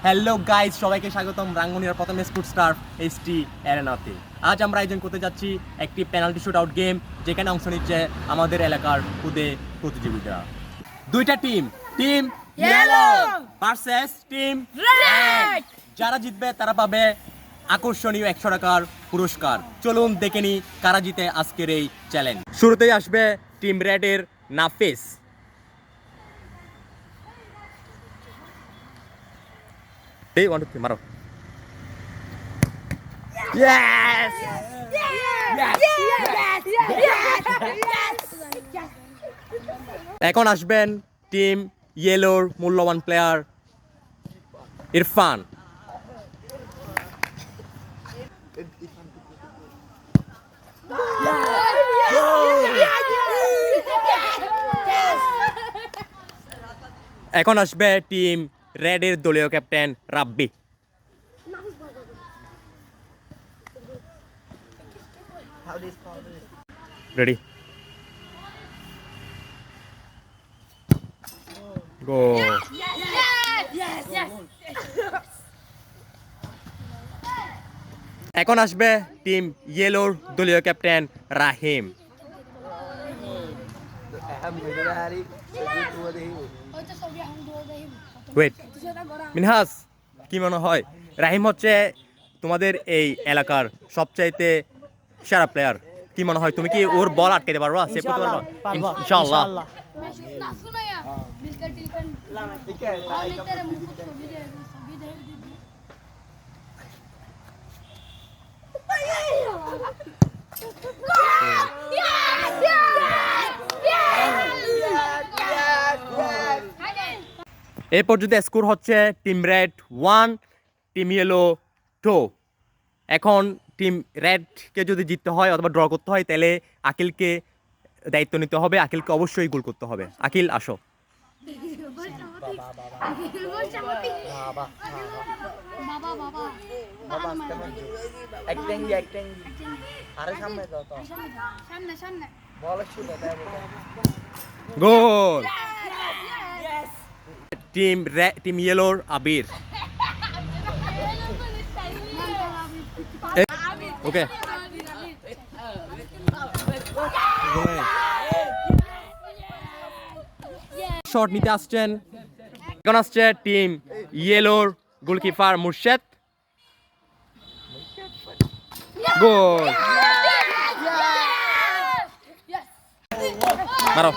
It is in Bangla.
হ্যালো গাইজ, সবাইকে স্বাগতম রাঙ্গুনিয়ার প্রথম স্পোর্টস টার্ফ এসটি অ্যারেনাতে। আজ আমরা আয়োজন করতে যাচ্ছি একটি পেনাল্টি শুট আউট গেম, যেখানে অংশ নিচ্ছে আমাদের এলাকার খুদে প্রতিযোগিতা। দুইটা team, team yellow versus team red. যারা জিতবে তারা পাবে আকর্ষণীয় 100 টাকার পুরস্কার। চলুন দেখে নি কারা জিতে আজকের এই চ্যালেঞ্জ। শুরুতেই আসবে টিম রেডের নাফিস। Hey, 1, 2, 3, মারো। Yes! এখন আসবেন টিম ইয়েলোর মূল্যবান প্লেয়ার ইরফান। এখন আসবে টিম রেডের দলীয় ক্যাপ্টেন রাব্বি। রেডি, গো। এখন আসবে টিম ইয়েলোর দলীয় ক্যাপ্টেন রাহিম। ওয়েট, মিনহাস, কি মনে হয় রাহিম হচ্ছে তোমাদের এই এলাকার সবচাইতে সেরা প্লেয়ার? কি মনে হয়, তুমি কি ওর বল আটকাতে পারবা, সেভ করতে পারবা? ইনশাআল্লাহ। এই পর্যন্ত স্কোর হচ্ছে টিম রেড 1, টিম ইয়েলো 2। এখন টিম রেডকে যদি জিততে হয় অথবা ড্র করতে হয়, তাহলে আকিলকে দায়িত্ব নিতে হবে। আকিলকে অবশ্যই গোল করতে হবে। আকিল, আসো। গোল। টিম ইয়েলোর আবির। ওকে, শট নিতে আসছেন। এখন আসছে টিম ইয়েলোর গোলকিপার মুর্শেদ। গোল। মারো।